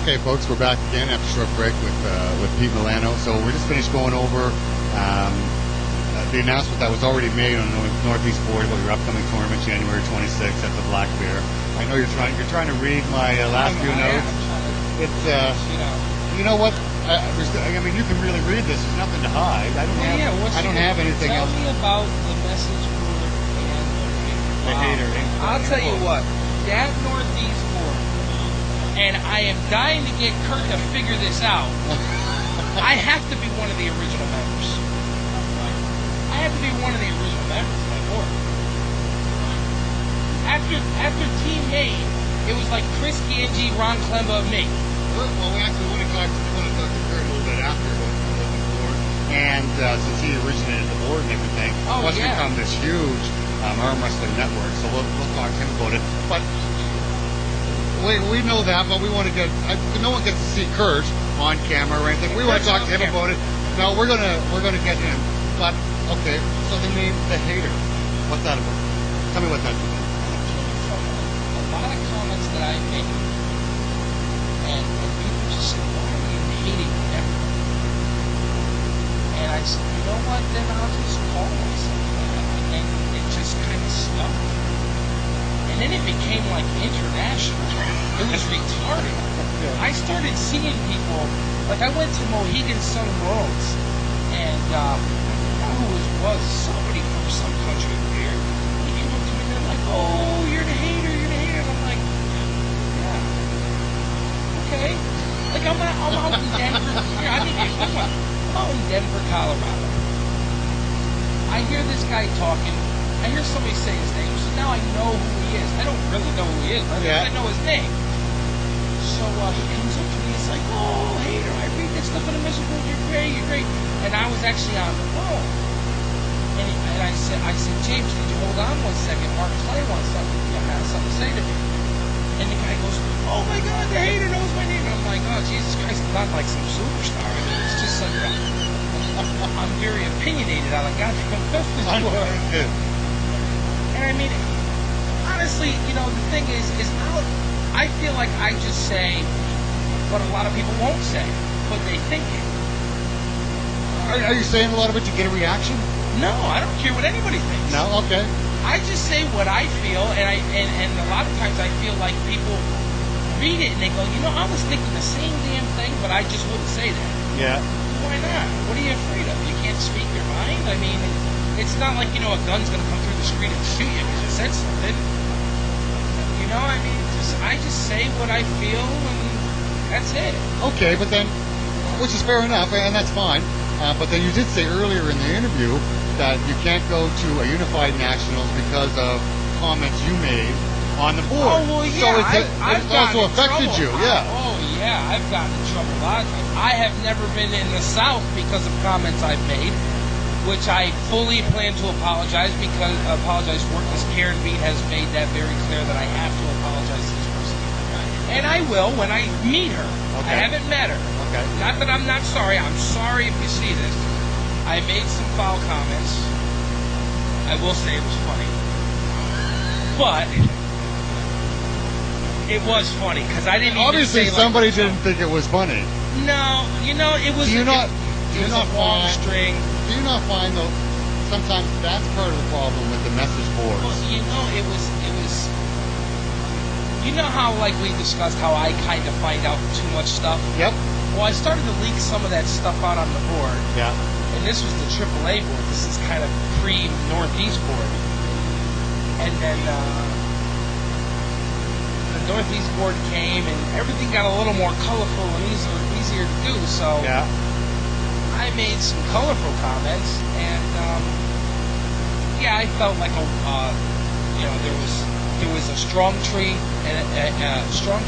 Okay, folks, we're back again after a short break with Pete Milano. So we just finished going over the announcement that was already made on the Northeast Board about your upcoming tournament, January 26th at the Black Bear. I know you're trying to read my last few notes. It's you know what? I mean, you can really read this. There's nothing to hide. I don't have anything else. Tell me about the message board and the hater. I'll tell you what. That Northeast Board, and I am dying to get Kurt to figure this out. I have to be one of the original members. I have to be one of the original members of my board. After Team Maine, it was like Chris Ganji, Ron Klemba, me. Well, we actually want to talk to Kurt a little bit after the board, and since he originated the board and everything, it's become this huge Armwrestling network. So we'll talk to him about it. But we know that, but we want to get. No one gets to see Kurt on camera or anything. We want to talk to him about it. No, we're gonna get him. But okay, so the name the hater. What's that about? Tell me what that's about. A lot of comments that I made, and people just said, "Why are you hating everyone?" And I said, "You know what? Then I'll just call myself that." And it just kind of stuck. And then it became like international. It was retarded. I started seeing people, like I went to Mohegan Sun Worlds, and who was somebody from some country there. He came up to me and they're like, "Oh, you're the hater, you're the hater." And I'm like, "Yeah, okay." Like I'm out in Denver. I'm out in Denver, Colorado. I hear this guy talking. I hear somebody say his name. So now I know who he is. I don't really know who he is, but I know his name. So he comes up to me. He's like, "Oh, hater, I read this stuff in the message board. You're great, you're great." And I was actually on the phone. And I said, "James, did you hold on 1 second? Mark Clay wants something. You have something to say to me." And the guy goes, "Oh my God, the hater knows my name." And I'm like, "Oh, Jesus Christ, I'm not like some superstar. I mean, it's just like I'm very opinionated on a goddamn message board." And I mean, honestly, the thing is I feel like I just say what a lot of people won't say, but they think it. Are you saying a lot of it to get a reaction? No, I don't care what anybody thinks. No, okay. I just say what I feel, and a lot of times I feel like people read it and they go, I was thinking the same damn thing, but I just wouldn't say that. Yeah. Why not? What are you afraid of? You can't speak your mind? I mean, it's not like, a gun's going to come through the screen and shoot you because you said something. I mean, I just say what I feel, and that's it. Okay, but then, which is fair enough, and that's fine. But then you did say earlier in the interview that you can't go to a unified nationals because of comments you made on the board. Oh, well, yeah. So it also affected you, yeah. I've gotten in trouble a lot of times. I have never been in the South because of comments I've made, which I fully plan to apologize for, because Karen Beat has made that very clear that I have to apologize to this person. And I will when I meet her. Okay. I haven't met her. Okay. Not that I'm not sorry. I'm sorry if you see this. I made some foul comments. I will say it was funny. But it was funny because I didn't even obviously say somebody didn't think it was funny. No, it was. Do you not long string. Do you not find though sometimes that's part of the problem with the message boards? Well, it was. You know how we discussed how I kind of find out too much stuff. Yep. Well, I started to leak some of that stuff out on the board. Yeah. And this was the AAA board. This is kind of pre-Northeast board. And then the Northeast board came, and everything got a little more colorful and easier to do. So yeah. I made some colorful comments, and I felt like there was a strong tree and a strong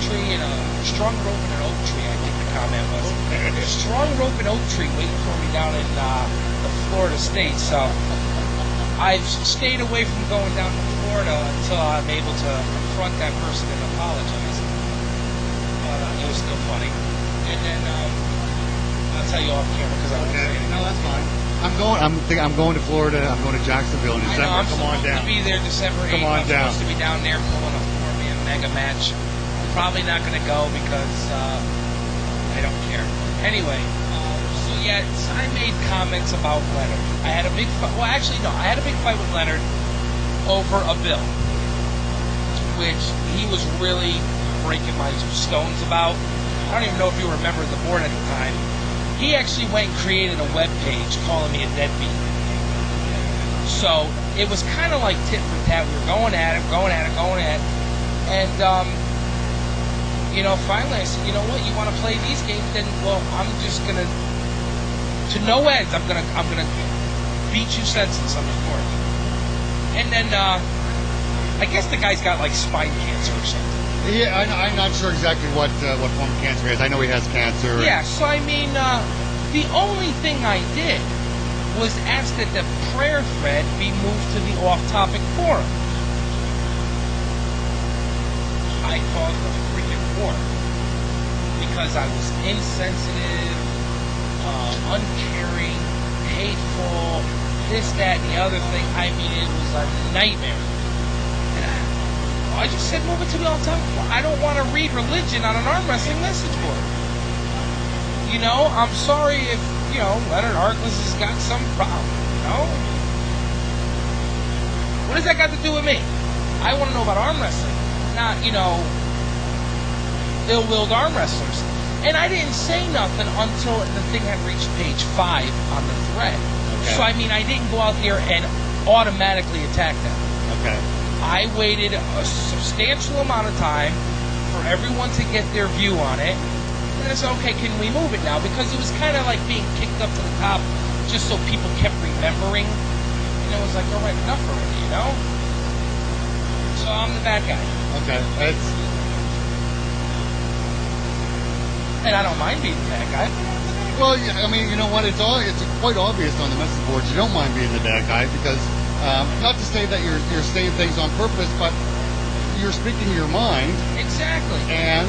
rope and an oak tree. I think the comment was a strong rope and oak tree waiting for me down in the Florida state. So I've stayed away from going down to Florida until I'm able to confront that person and apologize. But it was still funny. And then I'll tell you off camera because I won't say anything. No, that's fine. I'm going to Florida. I'm going to Jacksonville in December. I'm Come on down. To be there December 8th. Come on down. I'm supposed to be down there pulling a 4-man mega match. I'm probably not going to go because I don't care. Anyway, so I made comments about Leonard. I had a big fight. Well, actually, no. I had a big fight with Leonard over a bill, which he was really breaking my stones about. I don't even know if you remember the board at the time. He actually went and created a web page calling me a deadbeat. So it was kind of like tit for tat. We were going at it. And, finally I said, you know what? You want to play these games? Then, well, I'm just going to no end, I'm gonna beat you senseless on the court. And then, I guess the guy's got like spine cancer or something. Yeah, I'm not sure exactly what form of cancer he has. I know he has cancer. Yeah, so I mean, the only thing I did was ask that the prayer thread be moved to the off-topic forum. I caused a freaking war because I was insensitive, uncaring, hateful, this, that, and the other thing. I mean, it was a nightmare. I just said move it to the off-topic forum. I don't want to read religion on an arm wrestling message board. I'm sorry if, Leonard Harkless has got some problem, What does that got to do with me? I want to know about arm wrestling, not, ill-willed arm wrestlers. And I didn't say nothing until the thing had reached page 5 on the thread. Okay. So, I mean, I didn't go out there and automatically attack them. Okay. I waited a substantial amount of time for everyone to get their view on it. And I said, okay, can we move it now? Because it was kind of like being kicked up to the top just so people kept remembering. And it was like, all right, enough already, So I'm the bad guy. Okay. And I don't mind being the bad guy. Well, I mean, you know what? It's quite obvious on the message boards you don't mind being the bad guy because, not to say that you're saying things on purpose, but you're speaking your mind. Exactly. And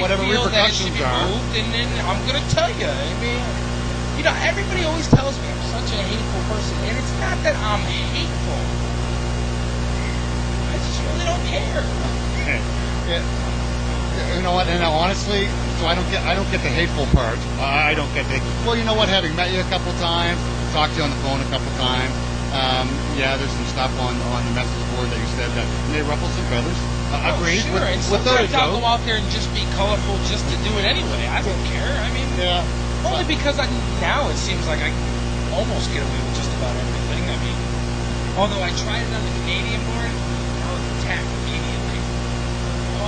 whatever repercussions are. Moved, and then I'm going to tell you. I mean, everybody always tells me I'm such a hateful person, and it's not that I'm hateful. I just really don't care. Yeah. You know what? And honestly, so I don't get the hateful part. I don't get the. Well, you know what? Having met you a couple times, talked to you on the phone a couple times. There's some stuff on the message board that you said that may ruffle some feathers. Agreed. Sure. And sometimes I'll go out there and just be colorful just to do it anyway. I don't care. I mean, only because now it seems like I almost get away with just about everything. I mean, although I tried it on the Canadian board, I was attacked immediately.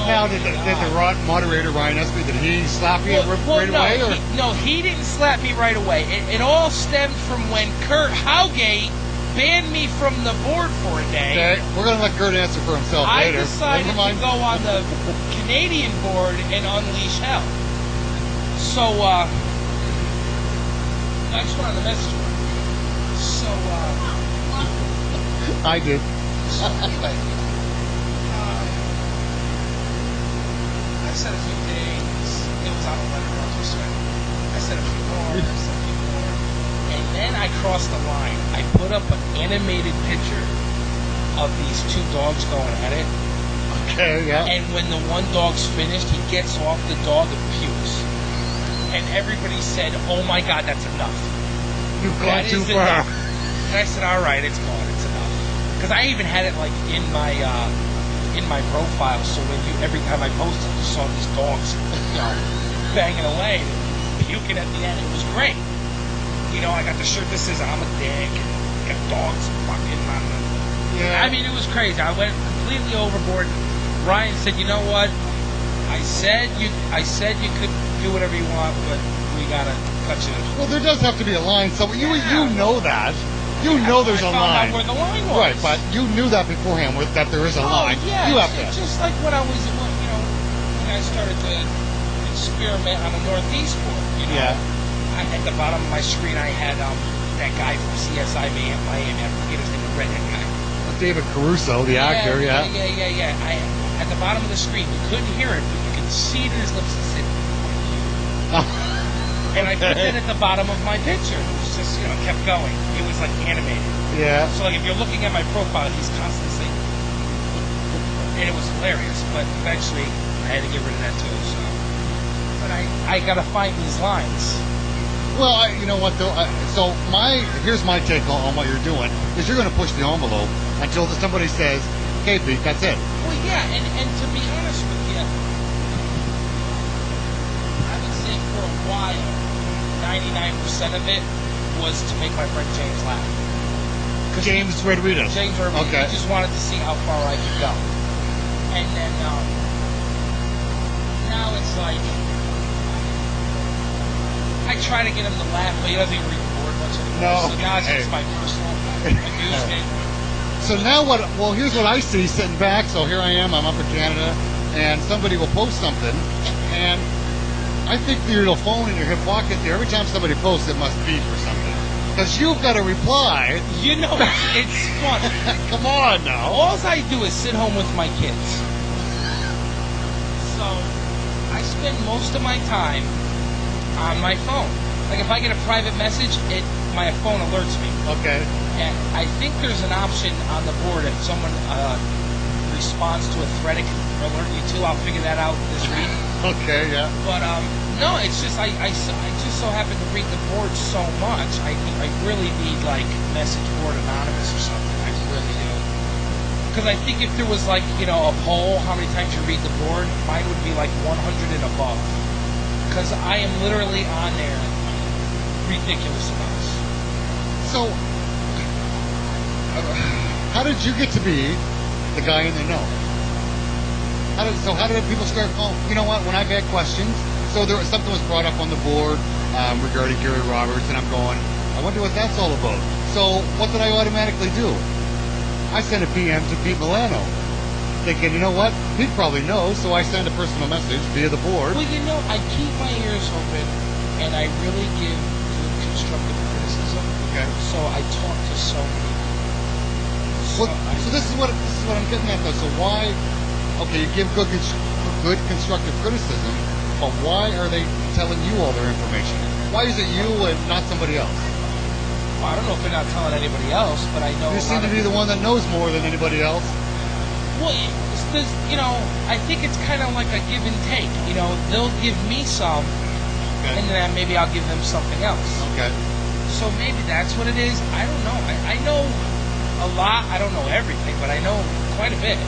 Now, did the moderator Ryan Espy, did he slap you right away? No, he didn't slap me right away. It all stemmed from when Kurt Howgate banned me from the board for a day. Okay, we're going to let Kurt answer for himself later. I decided to go on the Canadian board and unleash hell. So, I just went on the message board. So, I did. So, anyway, I said a few things. It was on a letter of respect. I said a few more. And then I crossed the line. I put up an animated picture of these two dogs going at it. Okay, yeah. And when the one dog's finished, he gets off the dog and pukes. And everybody said, oh my God, that's enough. You've gone too far. And I said, all right, it's gone, it's enough. Because I even had it like in my profile, so every time I posted, you saw these dogs, banging away, puking at the end. It was great. I got the shirt that says I'm a dick. Got dogs fucking on them. Yeah. I mean, it was crazy. I went completely overboard. Ryan said, you know what? I said you could do whatever you want, but we gotta cut you. Well, there does have to be a line. So you know that. You know there's a line. I found out where the line was. Right, but you knew that beforehand that there is a line. Yeah. You have to. It's just like when I was, when I started to experiment on the Northeast board. Yeah. At the bottom of my screen, I had that guy from CSI Miami. I forget his name, the redhead guy. David Caruso, the actor, yeah. At the bottom of the screen, you couldn't hear it, but you could see it in his lips. It said, and I put that at the bottom of my picture. It was just, kept going. It was like animated. Yeah. So like if you're looking at my profile, he's constantly saying, and it was hilarious. But eventually, I had to get rid of that too. So I when I gotta find these lines. Well, you know what though? So here's my take on what you're doing is you're going to push the envelope until somebody says, "Okay, Pete, that's it." Well, yeah, and to be honest with you, I would say for a while, 99% of it was to make my friend James laugh. James Rodriguez. James Rodriguez. Okay. He just wanted to see how far I could go, and then now it's like. I try to get him to laugh, but he doesn't even read the board much anymore. No. So now it's just my personal amusement. So now well, here's what I see sitting back. So here I am, I'm up in Canada, and somebody will post something, and I think your little phone in your hip pocket there, every time somebody posts, it must beep or something. Because you've got to reply. You know, it's fun. Come on now. All I do is sit home with my kids. So I spend most of my time on my phone. Like if I get a private message, my phone alerts me. Okay. And I think there's an option on the board if someone responds to a thread, it can alert you too. I'll figure that out this week. Okay, yeah. But no, it's just I just so happen to read the board so much. I really need like message board anonymous or something. I really do. Because I think if there was like a poll, how many times you read the board, mine would be like 100 and above. Because I am literally on there ridiculous amounts. So, how did you get to be the guy in the know? How did people start calling? You know what? When I've had questions, so something was brought up on the board regarding Gary Roberts, and I'm going, I wonder what that's all about. So, what did I automatically do? I sent a PM to Pete Milano. Thinking, you know what? He probably knows, so I send a personal message via the board. Well, I keep my ears open, and I really give good constructive criticism. Okay. So I talk to so many people. So this is what I'm getting at, though. So why? Okay, you give good constructive criticism, but why are they telling you all their information? Why is it you and not somebody else? Well, I don't know if they're not telling anybody else, but I know you seem to be the one that knows more than anybody else. Well, it's because, I think it's kind of like a give and take. They'll give me some, and then maybe I'll give them something else. Okay. So maybe that's what it is. I don't know. I know a lot. I don't know everything, but I know quite a bit.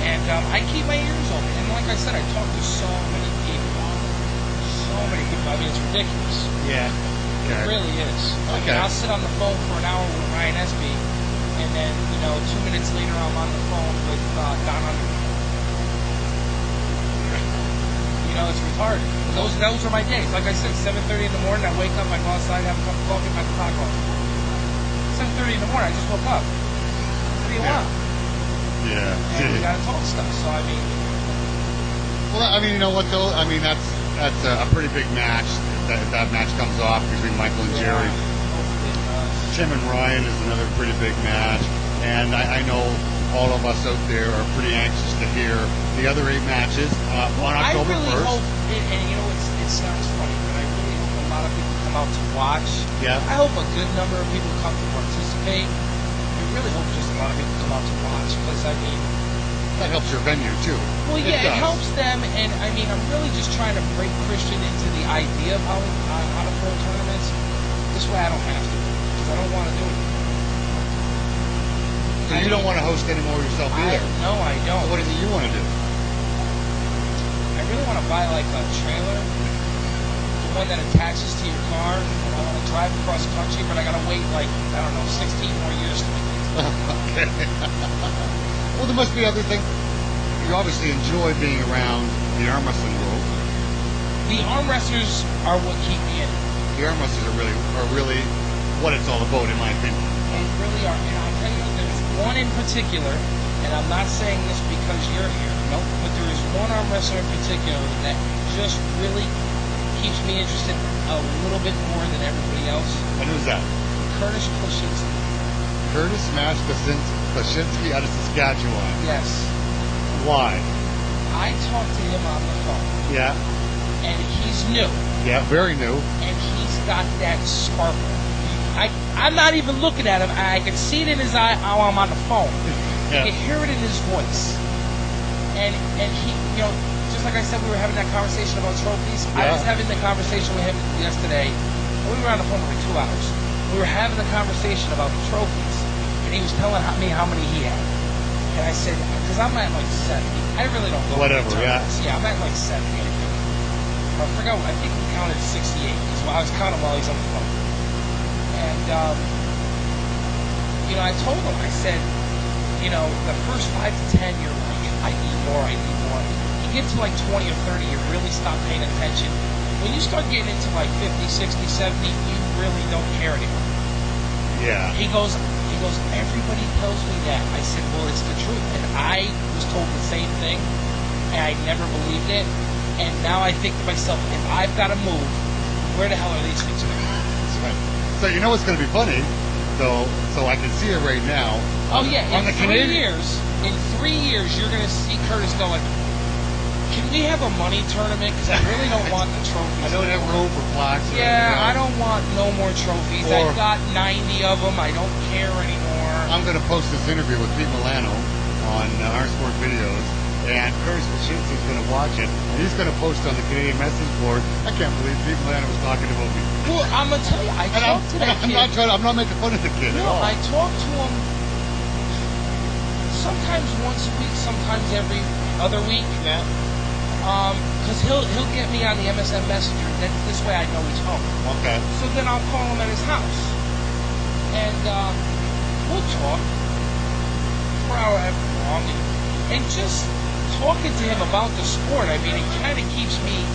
And I keep my ears open. And like I said, I talk to so many people. So many people. I mean, it's ridiculous. Yeah. Okay. It really is. Okay. I'll sit on the phone for an hour with Ryan Espy. And then, 2 minutes later, I'm on the phone with Don Under. It's retarded. Those are my days. Like I said, 7:30 in the morning, I wake up, I go outside, have a cup of coffee, my clock off. 7:30 in the morning, I just woke up. What do you want? Yeah. And we gotta talk stuff. So Well, you know what though? That's a pretty big match. That match comes off between Michael and Jerry. Tim and Ryan is another pretty big match, and I know all of us out there are pretty anxious to hear the other 8 matches on October 1st. I really hope, and it sounds funny, but I really hope a lot of people come out to watch. Yeah. I hope a good number of people come to participate. I really hope just a lot of people come out to watch, because that helps your venue too. Well, yeah, it helps them, and I'm really just trying to break Christian into the idea of how to throw tournaments. This way I don't have to. I don't want to do it. So you don't want to host anymore yourself either? No, I don't. So what is it you want to do? I really want to buy like a trailer, the one that attaches to your car, and I want to drive across country, but I got to wait 16 more years to make it. Okay. Well, there must be other things. You obviously enjoy being around the arm wrestling world. The arm wrestlers are what keep me in it. The arm wrestlers are really what it's all about, in my opinion. They really are. And I'll tell you, there's one in particular, and I'm not saying this because you're here. Nope. But there is one arm wrestler in particular that just really keeps me interested a little bit more than everybody else. And who's that? Curtis Plashinsky. Curtis Smash Plashinsky out of Saskatchewan. Yes. Why? I talked to him on the phone. Yeah. And he's new. Yeah, very new. And he's got that sparkle. I'm not even looking at him. I can see it in his eye while I'm on the phone. Yeah. I can hear it in his voice. And he, just just like I said, we were having that conversation about trophies. I was having the conversation with him yesterday. We were on the phone for like 2 hours. We were having the conversation about the trophies, and he was telling me how many he had. And I said, because I'm at like 70. I really don't go. Whatever, yeah. Yeah, I'm at like 70. I forgot. I think we counted 68. Because I was counting while he's on the phone. And you know, I told him. I said, you know, the first 5 to 10, you're like, I need more. I need more. You get to like 20 or 30, you really stop paying attention. When you start getting into like 50, 60, 70, you really don't care anymore. Yeah. He goes, everybody tells me that. I said, well, it's the truth. And I was told the same thing, and I never believed it. And now I think to myself, if I've got to move, where the hell are these things going? That's right. So you know what's going to be funny? So I can see it right now. Oh yeah, on in the 3 years, you're going to see Curtis going, can we have a money tournament? Because I really don't want the trophies. I don't have room for plaques. Yeah, I don't want no more trophies. I've got 90 of them. I don't care anymore. I'm going to post this interview with Pete Milano on our sport videos, and Curtis Wyshynski's going to watch it, and he's going to post on the Canadian message board. I can't believe Pete Milano was talking about me. Well, I'm going to tell you, I talked to that kid. I'm not making fun of the kid at all. I talk to him sometimes once a week, sometimes every other week. Yeah. Because he'll get me on the MSN Messenger, and then this way I know he's home. Okay. So then I'll call him at his house, and we'll talk for however long, and just talking to him about the sport. I mean, it kind of keeps me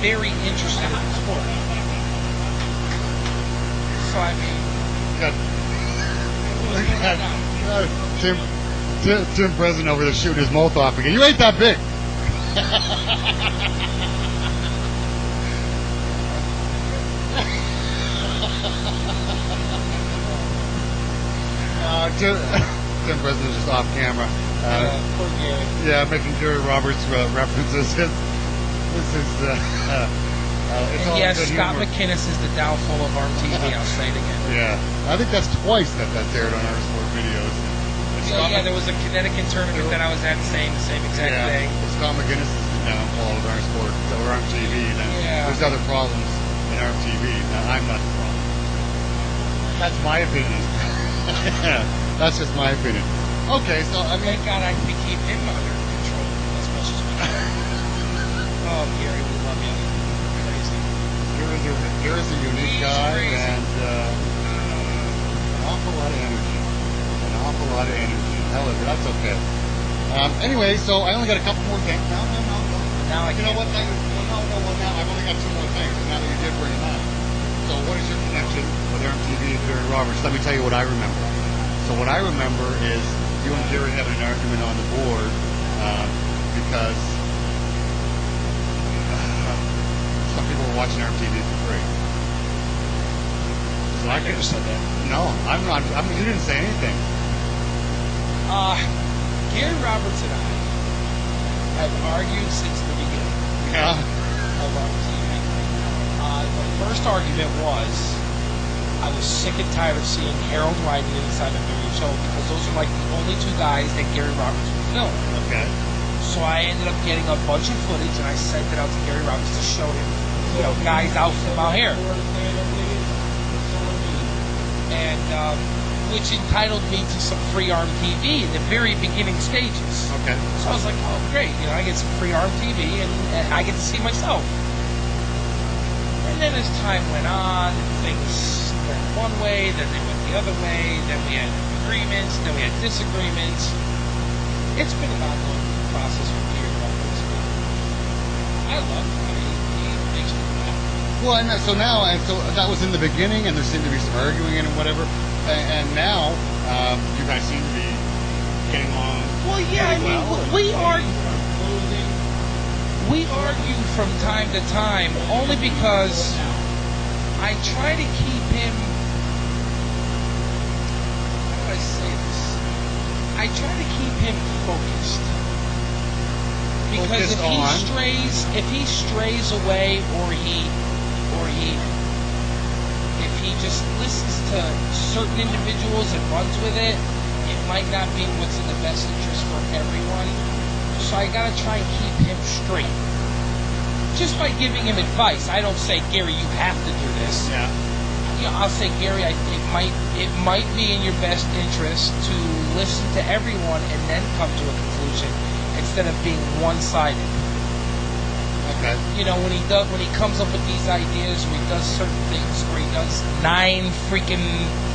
very interested in the sport. So I mean, Tim President over there shooting his mouth off again. You ain't that big. Tim President's just off camera. poor Gary. Yeah, making Gary Roberts references. This is it's all yes, good Scott humor. MacInnis is the downfall of ArmTV. I'll say it again. Yeah, I think that's twice that's aired on our sport videos. Yeah, there was a Connecticut tournament that I was at saying the same exact thing. Scott MacInnis is the downfall of our sport, or ArmTV. There's other problems in ArmTV. Now, I'm not the problem. That's my opinion. That's just my opinion. Okay, so I mean, thank God I can keep him under control as much as we can. Oh, Gary, we love you. Crazy. Gary's a unique guy, and an awful lot of energy. However, that's okay. Anyway, so I only got a couple more things. No. Now I you know what? Now I've only got 2 more things. Now that you did bring them up. So what is your connection with ArmTV and Gary Roberts? Let me tell you what I remember. So what I remember is you and Gary having an argument on the board because some people were watching ArmTV for free. So I could have said that. No, I'm not. I mean, you didn't say anything. Gary Roberts and I have argued since the beginning of ArmTV. The first argument was I was sick and tired of seeing Harold riding inside of Gary's show because those are like the only 2 guys that Gary Roberts would film. Okay. So I ended up getting a bunch of footage and I sent it out to Gary Roberts to show him, you know, guys out from out here. And which entitled me to some free ArmTV in the very beginning stages. Okay. So I was like, oh great, you know, I get some free ArmTV and I get to see myself. And then as time went on, things went one way, then they went the other way, then we had agreements, then we had disagreements. It's been an ongoing process with Gary Roberts. I love him. He makes me laugh. Well, and so that was in the beginning, and there seemed to be some arguing and whatever. And now you guys seem to be getting along. Well, yeah, I mean, we argue from time to time only because I try to keep him. How do I say this? I try to keep him focused. Because if he strays away, or if he just listens to certain individuals and runs with it, it might not be what's in the best interest for everyone. So I gotta try and keep him straight. Just by giving him advice. I don't say, Gary, you have to do this. Yeah. You know, I'll say, Gary, it might be in your best interest to listen to everyone and then come to a conclusion instead of being one-sided. Okay. You know, when he comes up with these ideas, when he does certain things, where he does 9 freaking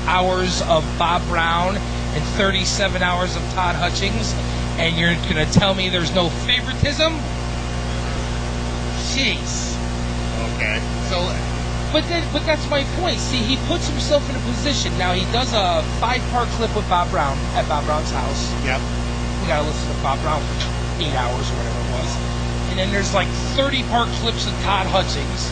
hours of Bob Brown and 37 hours of Todd Hutchings, and you're gonna tell me there's no favoritism? Jeez. Okay. So. But that's my point. See, he puts himself in a position. Now, he does a 5-part clip with Bob Brown at Bob Brown's house. Yep. We gotta listen to Bob Brown for 8 hours or whatever it was. And then there's like 30-part clips of Todd Hutchings.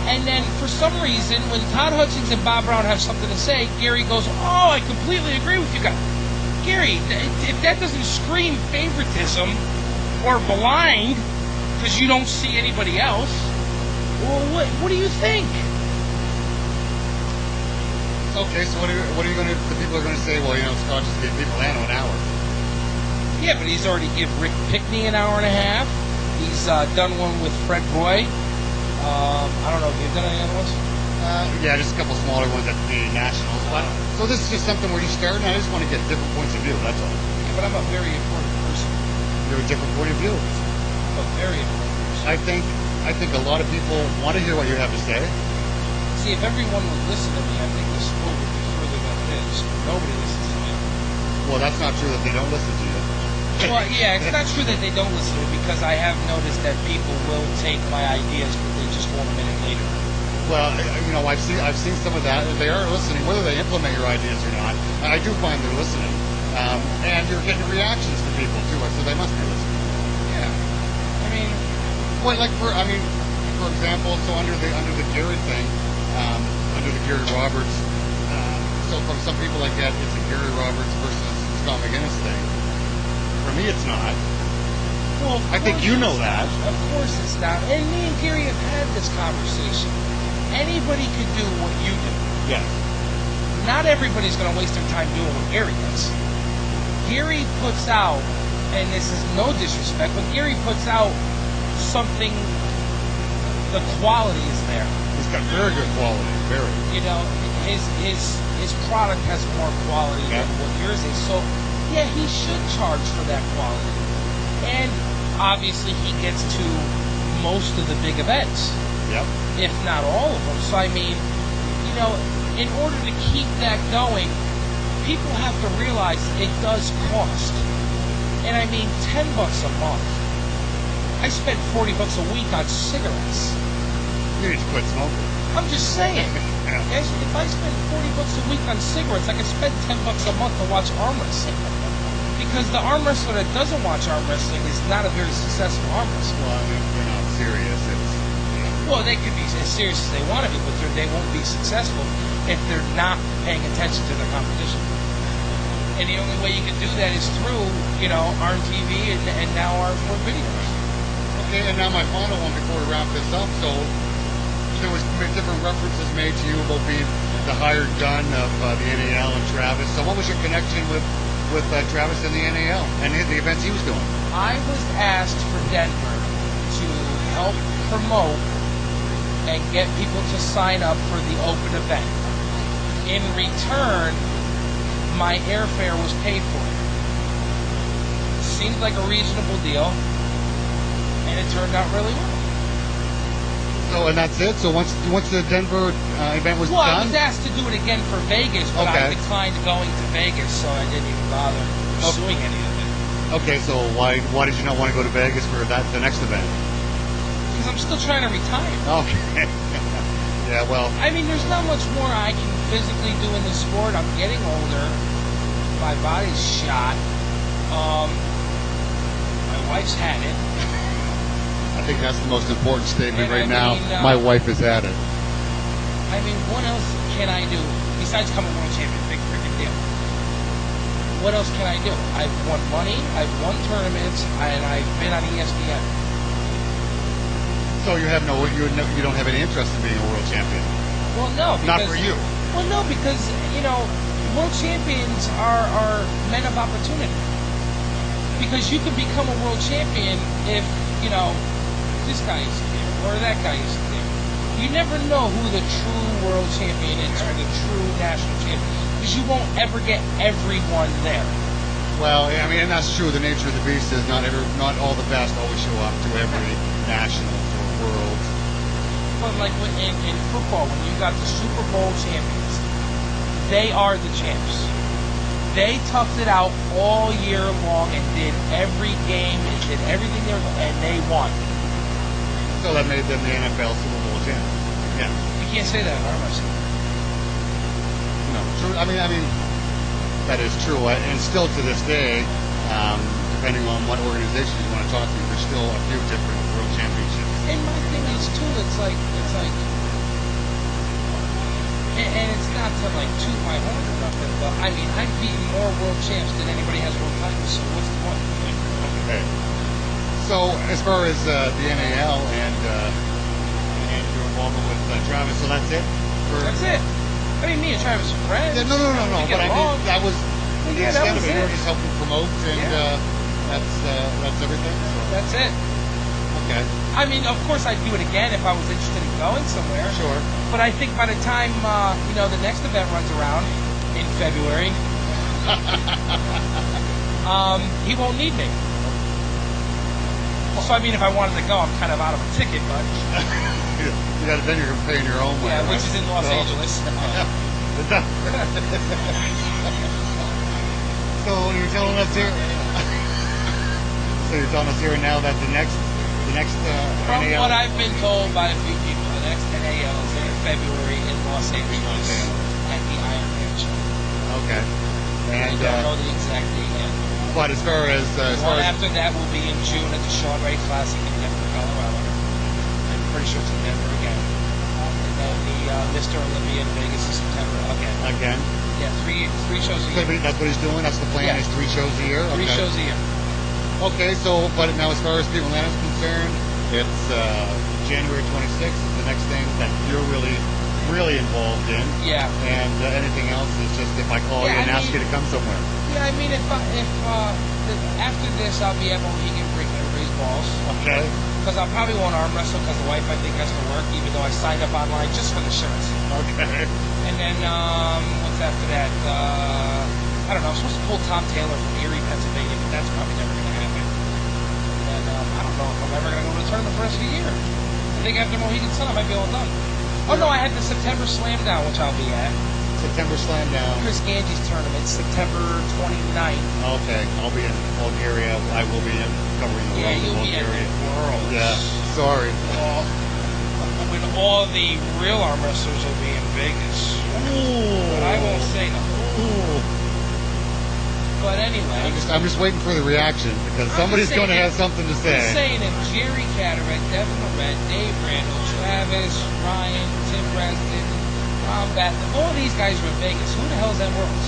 And then for some reason, when Todd Hutchings and Bob Brown have something to say, Gary goes, "Oh, I completely agree with you guys." Gary, if that doesn't scream favoritism or blind because you don't see anybody else, well, what do you think? Okay, so what are you going to? The people are going to say, well, you know, Scott just gave people an hour. Yeah, but he's already given Rick Pickney an hour and a half. He's done one with Fred Roy. I don't know if you've done any other ones. Yeah, just a couple smaller ones at the Nationals. But, so this is just something where you start, and I just want to get different points of view. That's all. Yeah, but I'm a very important person. You have a different point of view. I'm a very important person. I think a lot of people want to hear what you have to say. See, if everyone would listen to me, I think the sport would be further than it is. Nobody listens to me. Well, that's not true that they don't listen to you. Well, yeah, it's not true that they don't listen to me because I have noticed that people will take my ideas, but they just won't a minute later. Well, you know, I've seen some of that. They are listening, whether they implement your ideas or not. I do find they're listening, and you're getting reactions from people too. So they must be listening. Yeah, I mean, well, for example, so under the Gary thing, under the Gary Roberts. So from some people, I get it's a Gary Roberts versus Scott MacInnis thing. For me, it's not. Well, I think you know that. Of course it's not. And me and Gary have had this conversation. Anybody could do what you do. Yeah. Not everybody's going to waste their time doing what Gary does. Gary puts out, and this is no disrespect, but Gary puts out something, the quality is there. He's got very good quality. Very. You know, his product has more quality than what yours is. So, yeah, he should charge for that quality. And obviously he gets to most of the big events. Yep. If not all of them. So, I mean, you know, in order to keep that going, people have to realize it does cost. And I mean, $10 a month. I spend $40 a week on cigarettes. You need to quit smoking. I'm just saying. Yeah. If I spend $40 a week on cigarettes, I can spend $10 a month to watch arm wrestling. Because the arm wrestler that doesn't watch arm wrestling is not a very successful arm wrestler. Well, if they're not serious, well, they could be as serious as they want to be, but they won't be successful if they're not paying attention to their competition. And the only way you can do that is through, you know, ArmTV and now our more videos. Okay, and now my final one before we wrap this up. So there was different references made to you about being the hired gun of the NAL and Travis. So what was your connection with Travis and the NAL and the events he was doing? I was asked for Denver to help promote and get people to sign up for the open event. In return, my airfare was paid for. Seemed like a reasonable deal, and it turned out really well. So, and that's it? So once the Denver event was done? I done? was asked to do it again for Vegas, but I declined going to Vegas, so I didn't even bother pursuing any of it. Okay, so why did you not want to go to Vegas for the next event? Because I'm still trying to retire. Okay. Yeah, well. I mean, there's not much more I can physically do in this sport. I'm getting older. My body's shot. My wife's had it. I think that's the most important statement now. My wife is at it. I mean, what else can I do besides become a world champion? Big freaking deal. What else can I do? I've won money. I've won tournaments, and I've been on ESPN. So you don't have any interest in being a world champion? Well, no. Because, not for you. Well, no, because, you know, world champions are men of opportunity. Because you can become a world champion if, you know, this guy is there or that guy is there. You never know who the true world champion is or the true national champion, because you won't ever get everyone there. Well, I mean, and that's true. The nature of the beast is not all the best always show up to every nationals or worlds. But like in football, when you got the Super Bowl champions, they are the champs. They toughed it out all year long and did every game and did everything there, and they won. So that made them the NFL Super Bowl champs. Yeah. You can't say that in arm wrestling. No, true. I mean, that is true. And still to this day, depending on what organization you want to talk to, there's still a few different world championships. And my thing is too, it's like, and it's not to like toot my horn or nothing, but I mean, I've beaten more world champs than anybody has world titles, so what's the point? Okay. So as far as the NAL and your involvement with Travis, so that's it? That's it. I mean, me and Travis are friends. Yeah, no. But I mean, that was the extent of it. You were just helping promote, and that's everything. So. That's it. Okay. I mean, of course, I'd do it again if I was interested in going somewhere. Sure. But I think by the time the next event runs around in February, he won't need me. So I mean, if I wanted to go, I'm kind of out of a ticket, but then you're paying your own way. yeah, right? which is in Los Angeles. So you're telling us here. So you're telling us here now that the next From NAL, what I've been told by a few people, the next NAL is in February in Los Angeles at the Iron Man show. Okay. I And don't know the exact date yet. but as far as One after that will be in June at the Sean Ray Classic in Denver, Colorado. I'm pretty sure it's in Denver again. And then the Mr. Olympia in Vegas in September again. Yeah, three shows a year. That's what he's doing. That's the plan. Yeah. Is 3 shows a year. Three Okay. shows a year. Okay. So, but now as far as People Land is concerned, it's January 26th is the next thing that you're really involved in. Yeah. And anything else is just if I call you and ask you to come somewhere. Yeah, I mean, if after this I'll be at Mohegan breaking everybody's balls. Okay. Because I probably won't arm wrestle because the wife I think has to work, even though I signed up online just for the shirts. Okay. And then what's after that? I don't know. I'm supposed to pull Tom Taylor from Erie, Pennsylvania, but that's probably never going to happen. And I don't know if I'm ever going to go to the tournament for the rest of the year. I think after Mohegan Sun I might be all done. Oh no, I had the September Slam Down, which I'll be at. September Slam Down. Chris Gange's tournament, September 29th. Okay, I'll be in Bulgaria. I will be covering the world in you'll be at Bulgaria. the World. Yeah, sorry. When all the real arm wrestlers will be in Vegas. Ooh. But I won't say nothing. Ooh. But anyway. I'm just waiting for the reaction because somebody's going to have something to say. I'm saying if Jerry Cataract, Devin Loret, Dave Randall, Travis, Ryan, Tim Preston, Ron Bath, all these guys are in Vegas. Who the hell is that Worlds?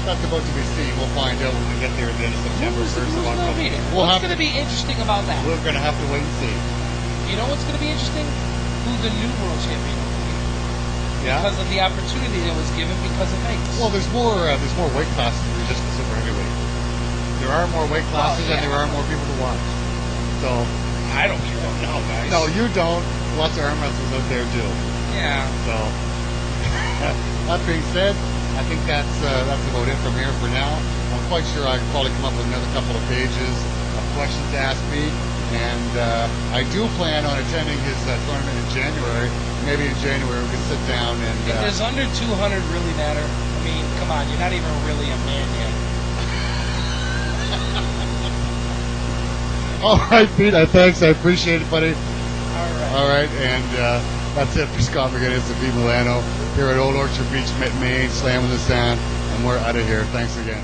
That's about to be seen. We'll find out when we get there at the end of September. Who's going to be there? What's going to be interesting about that? We're going to have to wait and see. You know what's going to be interesting? Who the new world champion will be. Yeah. Because of the opportunity that was given because of Vegas. Well, there's more weight classes than just the super heavyweight. There are more weight classes and there are more people to watch. So I don't care. No, guys. No, you don't. Lots of arm wrestlers out there do. Yeah. So that being said, I think that's about it from here for now. I'm quite sure I can probably come up with another couple of pages of questions to ask me. And I do plan on attending his tournament in January. Maybe in January we can sit down and... Does under 200 really matter? I mean, come on, you're not even really a man yet. All right, Pete, thanks. I appreciate it, buddy. All right, and that's it for Scott MacInnis and Pete Milano here at Old Orchard Beach, Maine, Slam with the Sound, and we're out of here. Thanks again.